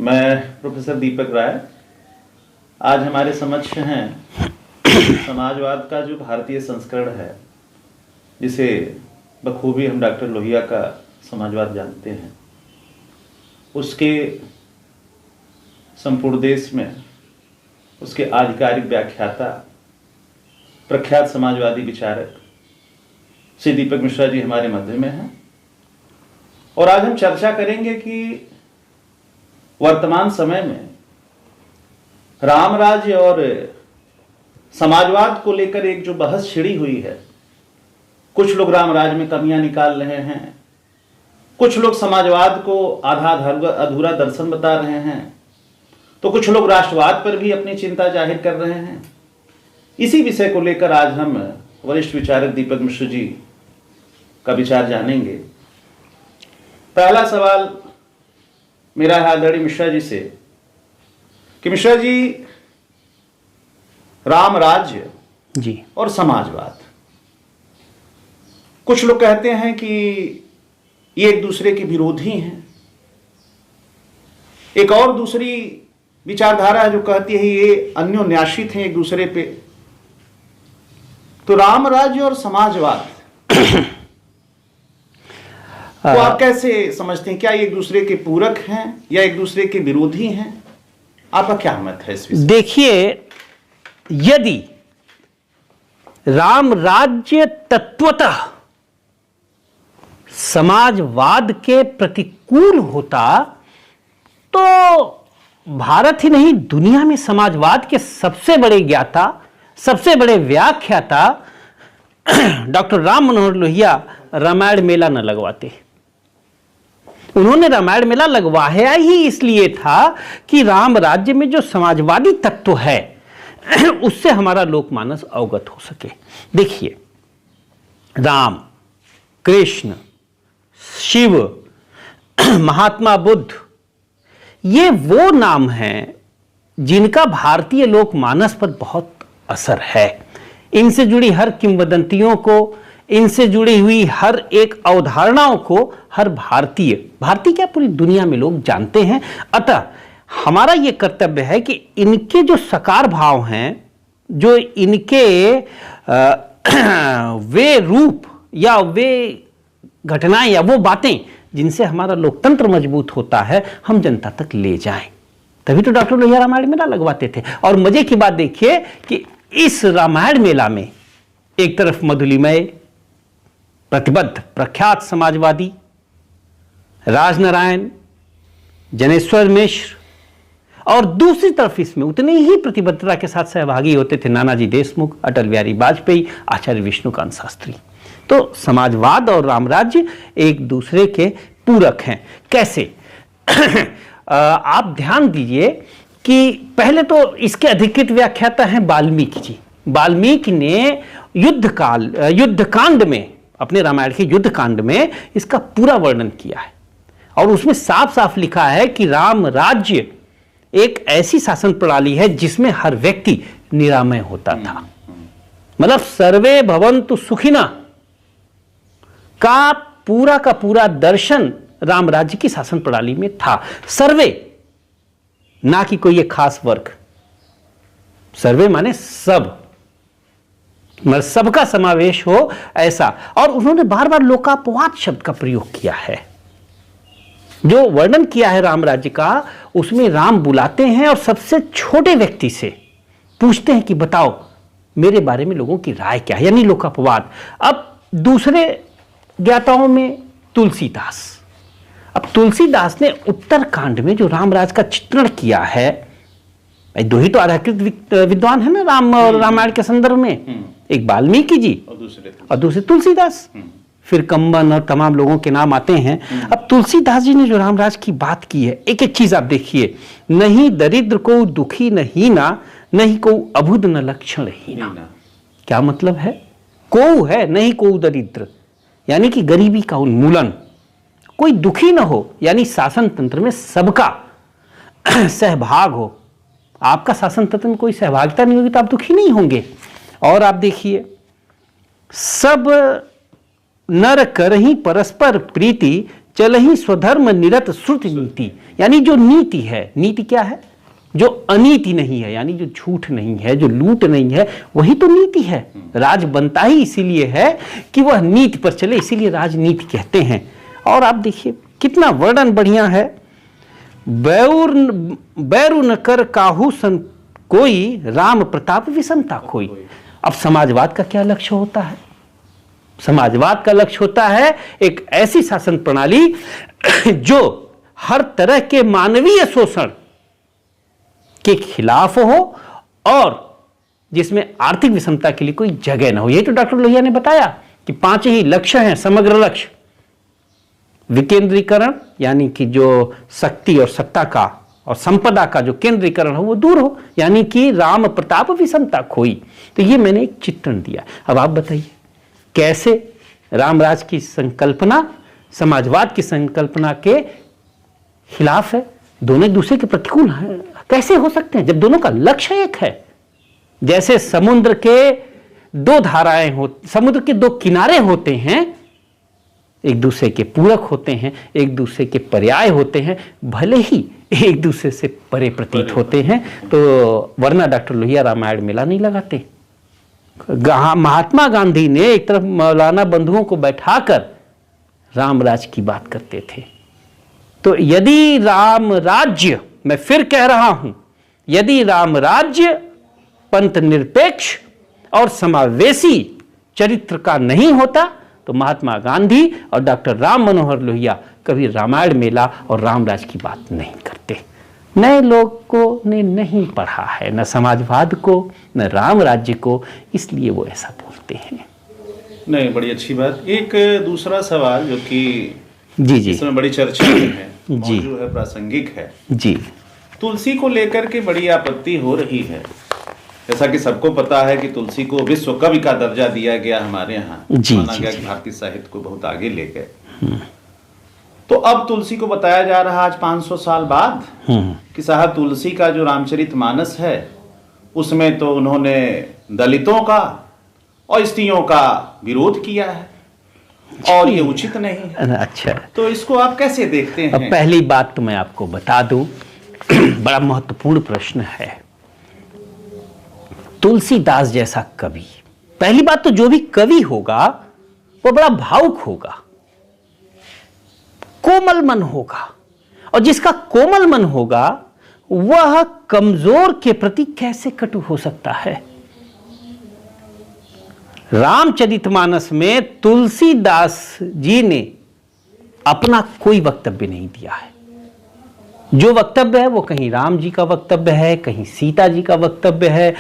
मैं प्रोफेसर दीपक राय आज हमारे समक्ष हैं समाजवाद का जो भारतीय संस्करण है, जिसे बखूबी हम डॉक्टर लोहिया का समाजवाद जानते हैं, उसके संपूर्ण देश में उसके आधिकारिक व्याख्याता प्रख्यात समाजवादी विचारक श्री दीपक मिश्रा जी हमारे मध्य में हैं। और आज हम चर्चा करेंगे कि वर्तमान समय में राम राज्य और समाजवाद को लेकर एक जो बहस छिड़ी हुई है, कुछ लोग राम राज्य में कमियां निकाल रहे हैं, कुछ लोग समाजवाद को आधा अधूरा दर्शन बता रहे हैं, तो कुछ लोग राष्ट्रवाद पर भी अपनी चिंता जाहिर कर रहे हैं। इसी विषय को लेकर आज हम वरिष्ठ विचारक दीपक मिश्र जी का विचार जानेंगे। पहला सवाल मेरा है आदरणीय मिश्रा जी से कि मिश्रा जी, राम राज्य जी और समाजवाद, कुछ लोग कहते हैं कि ये एक दूसरे के विरोधी हैं। एक और दूसरी विचारधारा है जो कहती है ये अन्योन्याश्रित हैं एक दूसरे पे। तो राम राज्य और समाजवाद तो आप कैसे समझते हैं? क्या ये एक दूसरे के पूरक हैं या एक दूसरे के विरोधी हैं? आपका क्या मत है इस विषय? देखिए, यदि राम राज्य तत्वतः समाजवाद के प्रतिकूल होता तो भारत ही नहीं दुनिया में समाजवाद के सबसे बड़े ज्ञाता, सबसे बड़े व्याख्याता डॉक्टर राम मनोहर लोहिया रामायण मेला न लगवाते। उन्होंने रामायण मेला लगवाया ही इसलिए था कि राम राज्य में जो समाजवादी तत्व है उससे हमारा लोकमानस अवगत हो सके। देखिए, राम, कृष्ण, शिव, महात्मा बुद्ध, ये वो नाम हैं जिनका भारतीय लोकमानस पर बहुत असर है। इनसे जुड़ी हर किंवदंतियों को, इनसे जुड़ी हुई हर एक अवधारणाओं को हर भारतीय क्या पूरी दुनिया में लोग जानते हैं। अतः हमारा यह कर्तव्य है कि इनके जो साकार भाव हैं, जो इनके वे रूप या वे घटनाएं या वो बातें जिनसे हमारा लोकतंत्र मजबूत होता है, हम जनता तक ले जाएं। तभी तो डॉक्टर लोहिया रामायण मेला लगवाते थे। और मजे की बात देखिए कि इस रामायण मेला में एक तरफ मधुलिमय प्रतिबद्ध प्रख्यात समाजवादी राजनारायण, जनेश्वर मिश्र, और दूसरी तरफ इसमें उतनी ही प्रतिबद्धता के साथ सहभागी होते थे नानाजी देशमुख, अटल बिहारी वाजपेयी, आचार्य विष्णुकांत शास्त्री। तो समाजवाद और रामराज्य एक दूसरे के पूरक हैं। कैसे? आप ध्यान दीजिए कि पहले तो इसके अधिकृत व्याख्याता हैं वाल्मीकि जी। वाल्मीकि ने युद्धकांड में, अपने रामायण के युद्धकांड में इसका पूरा वर्णन किया है और उसमें साफ साफ लिखा है कि राम राज्य एक ऐसी शासन प्रणाली है जिसमें हर व्यक्ति निरामय होता था। मतलब सर्वे भवन्तु सुखिना का पूरा दर्शन राम राज्य की शासन प्रणाली में था। सर्वे, ना कि कोई एक खास वर्ग। सर्वे माने सब, मतलब सबका समावेश हो ऐसा। और उन्होंने बार बार लोकापवाद शब्द का प्रयोग किया है। जो वर्णन किया है राम राज्य का, उसमें राम बुलाते हैं और सबसे छोटे व्यक्ति से पूछते हैं कि बताओ मेरे बारे में लोगों की राय क्या है, यानी लोकापवाद। अब दूसरे ज्ञाताओं में तुलसीदास। अब तुलसीदास ने उत्तरकांड में जो रामराज का चित्रण किया है, दो ही तो आधारकृत विद्वान है ना राम और रामायण के संदर्भ में, एक वाल्मीकि जी और दूसरे तुलसीदास। फिर कंबन और तमाम लोगों के नाम आते हैं। अब तुलसीदास जी ने जो रामराज की बात की है, एक एक चीज आप देखिए। नहीं दरिद्र को दुखी न हीना, नहीं को अबुध न लक्षण हीना। क्या मतलब है? को है नहीं को दरिद्र, यानी कि गरीबी का उन्मूलन। कोई दुखी न हो, यानी शासन तंत्र में सबका सहभाग हो। आपका शासन तंत्र में कोई सहभागिता नहीं होगी तो आप दुखी नहीं होंगे। और आप देखिए, सब नर करही परस्पर प्रीति, चलहि स्वधर्म निरत श्रुति नीति, यानी जो नीति है, नीति क्या है? जो अनीति नहीं है, यानी जो झूठ नहीं है, जो लूट नहीं है, वही तो नीति है। राज बनता ही इसीलिए है कि वह नीति पर चले, इसीलिए राजनीति कहते हैं। और आप देखिए कितना वर्णन बढ़िया है। बैरु न कर काहू सन कोई, राम प्रताप विषमता खोई। अब समाजवाद का क्या लक्ष्य होता है? समाजवाद का लक्ष्य होता है एक ऐसी शासन प्रणाली जो हर तरह के मानवीय शोषण के खिलाफ हो और जिसमें आर्थिक विषमता के लिए कोई जगह ना हो। यही तो डॉक्टर लोहिया ने बताया कि 5 ही लक्ष्य हैं, समग्र लक्ष्य। विकेंद्रीकरण, यानी कि जो शक्ति और सत्ता का और संपदा का जो केंद्रीकरण हो वो दूर हो, यानी कि राम प्रताप विषमता खोई। तो ये मैंने एक चित्रण दिया। अब आप बताइए कैसे रामराज की संकल्पना समाजवाद की संकल्पना के खिलाफ है? दोनों एक दूसरे के प्रतिकूल हैं, कैसे हो सकते हैं जब दोनों का लक्ष्य एक है? जैसे समुद्र के 2 धाराएं हो, समुद्र के 2 किनारे होते हैं, एक दूसरे के पूरक होते हैं, एक दूसरे के पर्याय होते हैं, भले ही एक दूसरे से परे प्रतीत होते हैं। तो वरना डॉक्टर लोहिया रामायण मेला नहीं लगाते। महात्मा गांधी ने एक तरफ मौलाना बंधुओं को बैठाकर रामराज की बात करते थे। तो यदि राम राज्य, मैं फिर कह रहा हूं, यदि राम राज्य पंथ निरपेक्ष और समावेशी चरित्र का नहीं होता तो महात्मा गांधी और डॉक्टर राम मनोहर लोहिया कभी रामायण मेला और रामराज की बात नहीं करते। नए लोगों ने नहीं पढ़ा है, न समाजवाद को न राम राज्य को, इसलिए वो ऐसा बोलते हैं। नहीं, बड़ी अच्छी बात। एक दूसरा सवाल जो कि जी जी इसमें बड़ी चर्चा में है, जी, जो है प्रासंगिक है जी, तुलसी को लेकर के बड़ी आपत्ति हो रही है। जैसा कि सबको पता है कि तुलसी को विश्व कवि का दर्जा दिया गया हमारे यहाँ, माना गया कि भारतीय साहित्य को बहुत आगे ले गए। तो अब तुलसी को बताया जा रहा आज 500 साल बाद कि साहब तुलसी का जो रामचरितमानस है उसमें तो उन्होंने दलितों का और स्त्रियों का विरोध किया है और ये उचित नहीं है। अच्छा, तो इसको आप कैसे देखते हैं? अब पहली बात तो मैं आपको बता दूं, बड़ा महत्वपूर्ण प्रश्न है। तुलसीदास जैसा कवि, पहली बात तो जो भी कवि होगा वो बड़ा भावुक होगा, कोमल मन होगा, और जिसका कोमल मन होगा वह कमजोर के प्रति कैसे कटु हो सकता है? रामचरितमानस में तुलसीदास जी ने अपना कोई वक्तव्य नहीं दिया है। जो वक्तव्य है वो कहीं राम जी का वक्तव्य है, कहीं सीता जी का वक्तव्य है,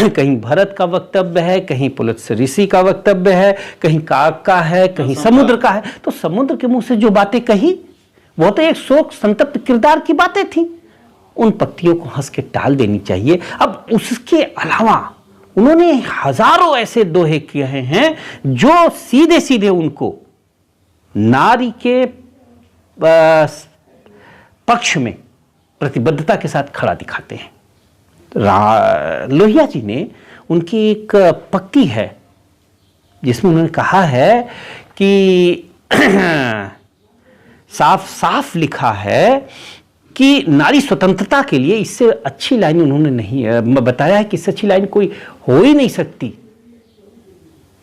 कहीं भरत का वक्तव्य है, कहीं पुलत्स्य ऋषि का वक्तव्य है, कहीं काक का है, कहीं समुद्र का है। तो समुद्र के मुंह से जो बातें कही वो तो एक शोक संतप्त किरदार की बातें थी, उन पत्तियों को हंस के टाल देनी चाहिए। अब उसके अलावा उन्होंने हजारों ऐसे दोहे किए हैं जो सीधे सीधे उनको नारी के पक्ष में प्रतिबद्धता के साथ खड़ा दिखाते हैं। लोहिया जी ने उनकी एक पंक्ति है जिसमें उन्होंने कहा है कि साफ साफ लिखा है कि नारी स्वतंत्रता के लिए इससे अच्छी लाइन उन्होंने नहीं बताया है कि इससे अच्छी लाइन कोई हो ही नहीं सकती।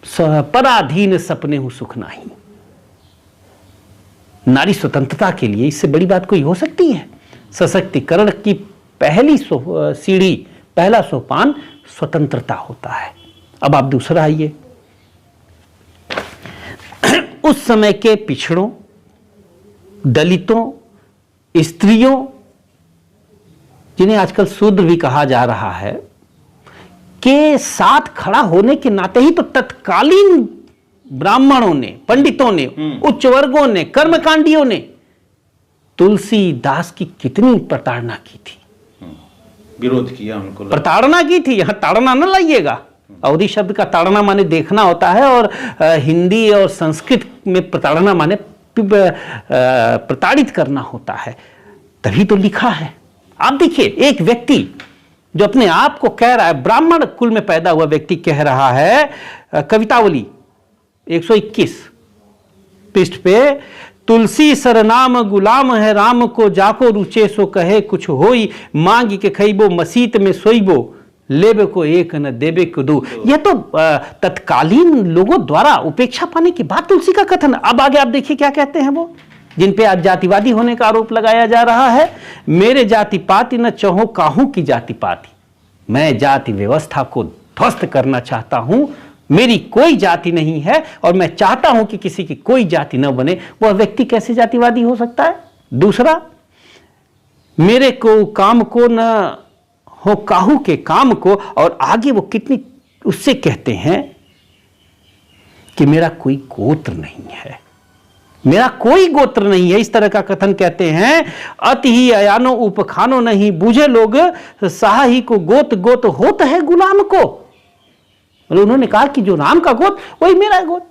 पराधीन सपने हूं सुख नहीं। नारी स्वतंत्रता के लिए इससे बड़ी बात कोई हो सकती है? सशक्तिकरण की पहली सीढ़ी, पहला सोपान स्वतंत्रता होता है। अब आप दूसरा आइए, उस समय के पिछड़ों, दलितों, स्त्रियों, जिन्हें आजकल शूद्र भी कहा जा रहा है, के साथ खड़ा होने के नाते ही तो तत्कालीन ब्राह्मणों ने, पंडितों ने, उच्च वर्गों ने, कर्मकांडियों ने तुलसीदास की कितनी प्रताड़ना की थी, विरोध किया, उनको प्रताड़ना की थी। यहां ताड़ना न लाइएगा, अवधि शब्द का ताड़ना माने देखना होता है, और हिंदी और संस्कृत में प्रताड़ना माने प्रताड़ित करना होता है, तभी तो लिखा है। आप देखिए, एक व्यक्ति जो अपने आप को कह रहा है, ब्राह्मण कुल में पैदा हुआ व्यक्ति कह रहा है, कवितावली 121 पृष्ठ पे, तुलसी सरनाम गुलाम है राम को, जाको रुचे सो कहे कुछ होई, मांग के खइबो मसीत में सोइबो, लेबे को एक न देबे को दो। यह तो तत्कालीन लोगों द्वारा उपेक्षा पाने के बाद तुलसी का कथन। अब आगे आप देखिए क्या कहते हैं वो, जिन पे आज जातिवादी होने का आरोप लगाया जा रहा है। मेरे जाति पाति न चहो काहू की जाति पाति, मैं जाति व्यवस्था को ध्वस्त करना चाहता हूं, मेरी कोई जाति नहीं है और मैं चाहता हूं कि किसी की कोई जाति न बने। वह व्यक्ति कैसे जातिवादी हो सकता है? दूसरा, मेरे को काम को न हो काहू के काम को, और आगे वो कितनी उससे कहते हैं कि मेरा कोई गोत्र नहीं है, मेरा कोई गोत्र नहीं है, इस तरह का कथन कहते हैं। अति ही अयानो उपखानो नहीं, बूझे लोग साहा ही को गोत गोत होत है गुलाम को। मतलब उन्होंने कहा कि जो राम का गोत वही मेरा गोत।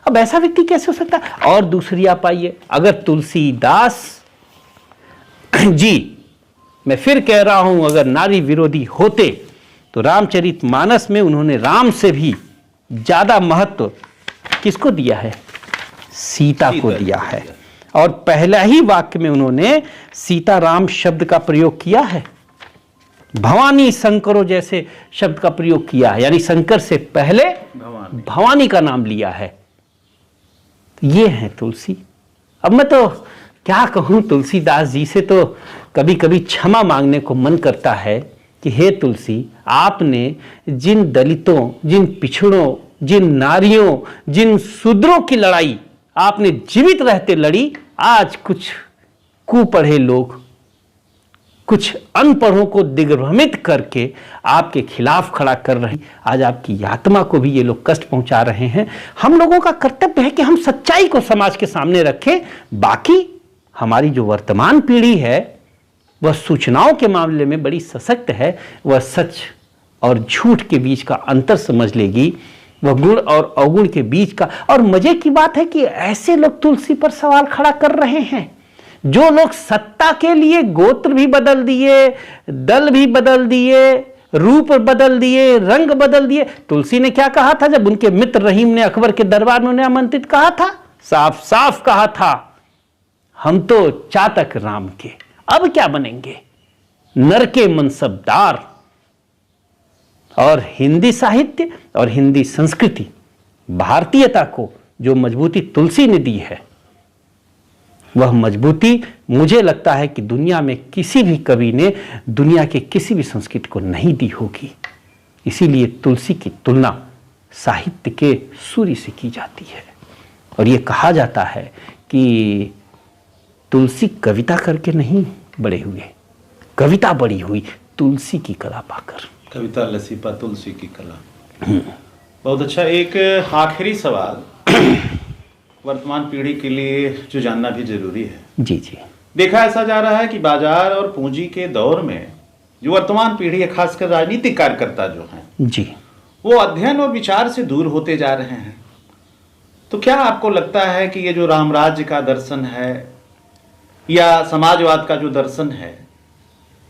अब ऐसा व्यक्ति कैसे हो सकता है? और दूसरी आप आइए, अगर तुलसीदास जी, मैं फिर कह रहा हूं, अगर नारी विरोधी होते तो रामचरितमानस में उन्होंने राम से भी ज्यादा महत्व किसको दिया है? सीता को दिया है। और पहला ही वाक्य में उन्होंने सीताराम शब्द का प्रयोग किया है, भवानी शंकरों जैसे शब्द का प्रयोग किया है, यानी शंकर से पहले भवानी का नाम लिया है। ये है तुलसी। अब मैं तो क्या कहूं, तुलसीदास जी से तो कभी कभी क्षमा मांगने को मन करता है कि हे तुलसी, आपने जिन दलितों, जिन पिछड़ों, जिन नारियों, जिन शूद्रों की लड़ाई आपने जीवित रहते लड़ी, आज कुछ कुपढ़े लोग, कुछ अनपढ़ों को दिग्भ्रमित करके आपके खिलाफ खड़ा कर रहे हैं। आज आपकी आत्मा को भी ये लोग कष्ट पहुंचा रहे हैं। हम लोगों का कर्तव्य है कि हम सच्चाई को समाज के सामने रखें। बाकी हमारी जो वर्तमान पीढ़ी है वह सूचनाओं के मामले में बड़ी सशक्त है, वह सच और झूठ के बीच का अंतर समझ लेगी, वह गुण और अवगुण के बीच का। और मजे की बात है कि ऐसे लोग तुलसी पर सवाल खड़ा कर रहे हैं, जो लोग सत्ता के लिए गोत्र भी बदल दिए, दल भी बदल दिए, रूप बदल दिए, रंग बदल दिए। तुलसी ने क्या कहा था जब उनके मित्र रहीम ने अकबर के दरबार में उन्हें आमंत्रित कहा था? साफ साफ कहा था, हम तो चातक राम के, अब क्या बनेंगे? नर के मनसबदार। और हिंदी साहित्य और हिंदी संस्कृति, भारतीयता को जो मजबूती तुलसी ने दी है, वह मजबूती मुझे लगता है कि दुनिया में किसी भी कवि ने दुनिया के किसी भी संस्कृति को नहीं दी होगी। इसीलिए तुलसी की तुलना साहित्य के सूर्य से की जाती है। और ये कहा जाता है कि तुलसी कविता करके नहीं बड़े हुए, कविता बड़ी हुई तुलसी की कला पाकर। कविता लसीपा तुलसी की कला। बहुत अच्छा। एक आखिरी सवाल वर्तमान पीढ़ी के लिए जो जानना भी जरूरी है। जी जी। देखा ऐसा जा रहा है कि बाजार और पूंजी के दौर में जो वर्तमान पीढ़ी है, खासकर राजनीतिक कार्यकर्ता जो हैं जी, वो अध्ययन और विचार से दूर होते जा रहे हैं। तो क्या आपको लगता है कि ये जो राम राज्य का दर्शन है या समाजवाद का जो दर्शन है,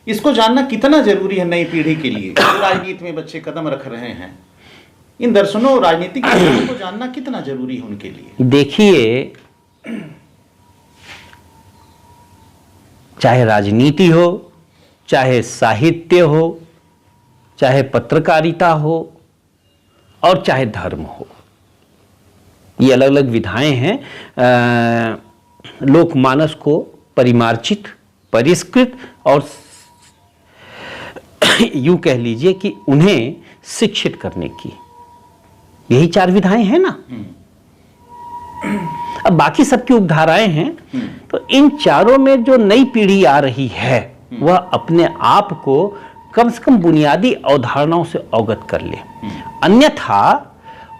इसको जानना कितना जरूरी है नई पीढ़ी के लिए? जो राजनीति में बच्चे कदम रख रहे हैं, इन दर्शनों और राजनीतिक दर्शनों को जानना कितना जरूरी है उनके लिए? देखिए, चाहे राजनीति हो, चाहे साहित्य हो, चाहे पत्रकारिता हो और चाहे धर्म हो, ये अलग अलग विधाएं हैं लोकमानस को परिमार्जित, परिष्कृत और यूं कह लीजिए कि उन्हें शिक्षित करने की। यही चार विधाएं हैं ना। अब बाकी सबकी उपधाराएं हैं। तो इन चारों में जो नई पीढ़ी आ रही है वह अपने आप को कम से कम बुनियादी अवधारणाओं से अवगत कर ले, अन्यथा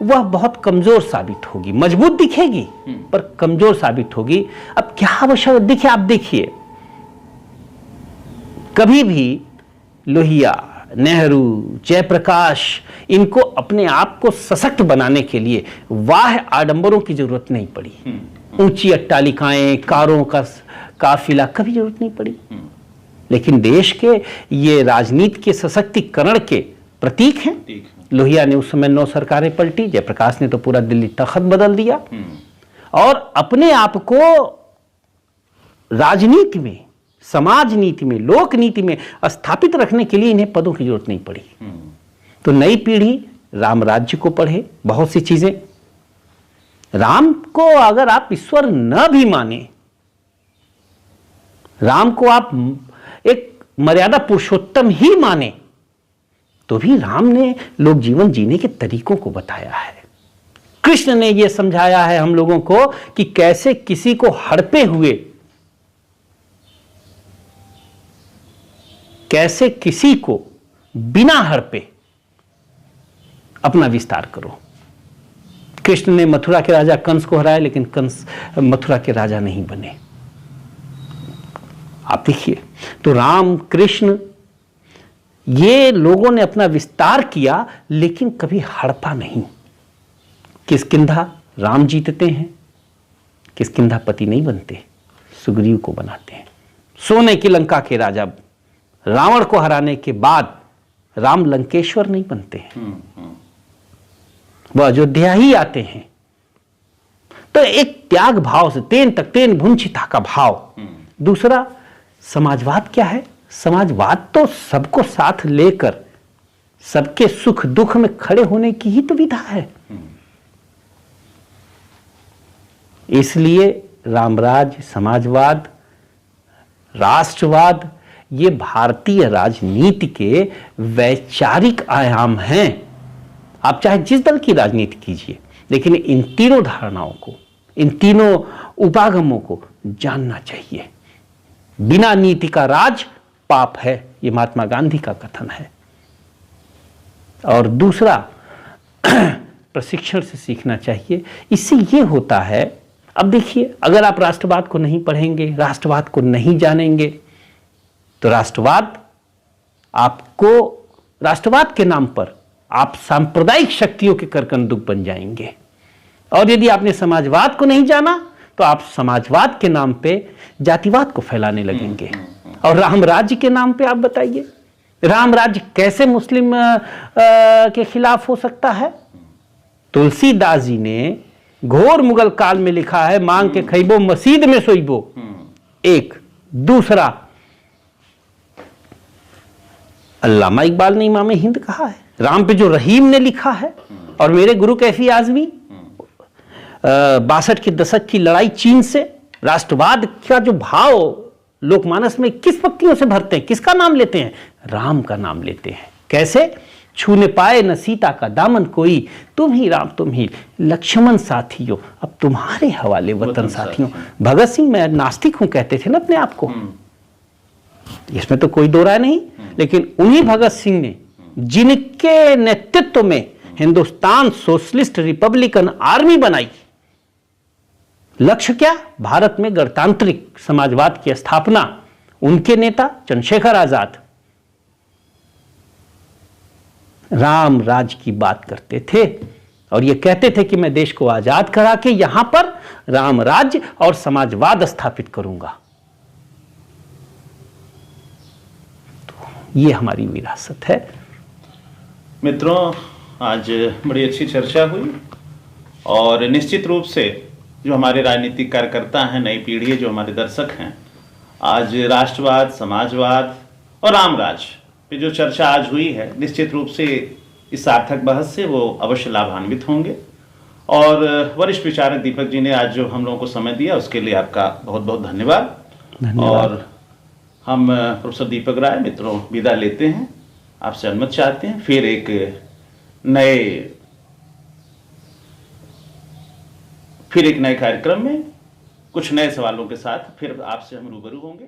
वह बहुत कमजोर साबित होगी। मजबूत दिखेगी पर कमजोर साबित होगी। अब क्या आवश्यक, देखिए, आप देखिए, कभी भी लोहिया, नेहरू, जयप्रकाश, इनको अपने आप को सशक्त बनाने के लिए वाह आडंबरों की जरूरत नहीं पड़ी। ऊंची अट्टालिकाएं, कारों का काफिला, कभी जरूरत नहीं पड़ी। लेकिन देश के ये राजनीति के सशक्तिकरण के प्रतीक हैं। लोहिया ने उस समय 9 सरकारें पलटी, जयप्रकाश ने तो पूरा दिल्ली तख्त बदल दिया और अपने आप को राजनीति में, समाज नीति में, लोक नीति में स्थापित रखने के लिए इन्हें पदों की जरूरत नहीं पड़ी। तो नई पीढ़ी राम राज्य को पढ़े, बहुत सी चीजें। राम को अगर आप ईश्वर न भी माने, राम को आप एक मर्यादा पुरुषोत्तम ही माने, तो भी राम ने लोग जीवन जीने के तरीकों को बताया है। कृष्ण ने यह समझाया है हम लोगों को कि कैसे किसी को हड़पे हुए, कैसे किसी को बिना हड़पे अपना विस्तार करो। कृष्ण ने मथुरा के राजा कंस को हराया, लेकिन कंस मथुरा के राजा नहीं बने। आप देखिए, तो राम कृष्ण ये लोगों ने अपना विस्तार किया, लेकिन कभी हड़पा नहीं। किष्किंधा राम जीतते हैं, किष्किंधा पति नहीं बनते, सुग्रीव को बनाते हैं। सोने की लंका के राजा रावण को हराने के बाद राम लंकेश्वर नहीं बनते हैं, वह अयोध्या ही आते हैं। तो एक त्याग भाव से, तेन तक तेन भुंचिता का भाव। दूसरा, समाजवाद क्या है? समाजवाद तो सबको साथ लेकर सबके सुख दुख में खड़े होने की ही तो विधा है। इसलिए रामराज्य, समाजवाद, राष्ट्रवाद ये भारतीय राजनीति के वैचारिक आयाम हैं। आप चाहे जिस दल की राजनीति कीजिए, लेकिन इन तीनों धारणाओं को, इन तीनों उपागमों को जानना चाहिए। बिना नीति का राज पाप है, ये महात्मा गांधी का कथन है। और दूसरा, प्रशिक्षण से सीखना चाहिए। इससे ये होता है, अब देखिए, अगर आप राष्ट्रवाद को नहीं पढ़ेंगे, राष्ट्रवाद को नहीं जानेंगे, तो राष्ट्रवाद आपको, राष्ट्रवाद के नाम पर आप सांप्रदायिक शक्तियों के करकंदुक बन जाएंगे। और यदि आपने समाजवाद को नहीं जाना, तो आप समाजवाद के नाम पे जातिवाद को फैलाने लगेंगे। और राम राज्य के नाम पे आप बताइए, राम राज्य कैसे मुस्लिम के खिलाफ हो सकता है? तुलसीदास जी ने घोर मुगल काल में लिखा है, मांग के खैबो मसीद में सोइबो। एक। दूसरा, अल्लामा इकबाल ने इमाम हिंद कहा है, राम पे जो रहीम ने लिखा है। और मेरे गुरु कैफी आजमी 62 के दशक की लड़ाई चीन से, राष्ट्रवाद का जो भाव लोकमानस में किस पक्तियों से भरते हैं, किसका नाम लेते हैं? राम का नाम लेते हैं। कैसे? छूने पाए न सीता का दामन कोई, तुम ही राम तुम ही लक्ष्मण साथियों, अब तुम्हारे हवाले वतन साथियों। भगत सिंह, मैं नास्तिक हूं कहते थे ना अपने आप को, इसमें तो कोई दो राय नहीं। लेकिन उन्हीं भगत सिंह ने, जिनके नेतृत्व में हिंदुस्तान सोशलिस्ट रिपब्लिकन आर्मी बनाई, लक्ष्य क्या? भारत में गणतांत्रिक समाजवाद की स्थापना। उनके नेता चंद्रशेखर आजाद राम राज की बात करते थे और ये कहते थे कि मैं देश को आजाद करा के यहां पर राम राज्य और समाजवाद स्थापित करूंगा। तो ये हमारी विरासत है। मित्रों, आज बड़ी अच्छी चर्चा हुई और निश्चित रूप से जो हमारे राजनीतिक कार्यकर्ता हैं, नई पीढ़ी, जो हमारे दर्शक हैं, आज राष्ट्रवाद, समाजवाद और रामराज पे जो चर्चा आज हुई है, निश्चित रूप से इस सार्थक बहस से वो अवश्य लाभान्वित होंगे। और वरिष्ठ विचारक दीपक जी ने आज जो हम लोगों को समय दिया, उसके लिए आपका बहुत बहुत धन्यवाद। और हम प्रोफेसर दीपक राय मित्रों विदा लेते हैं, आपसे अनुमति चाहते हैं। फिर एक नए कार्यक्रम में कुछ नए सवालों के साथ फिर आपसे हम रूबरू होंगे।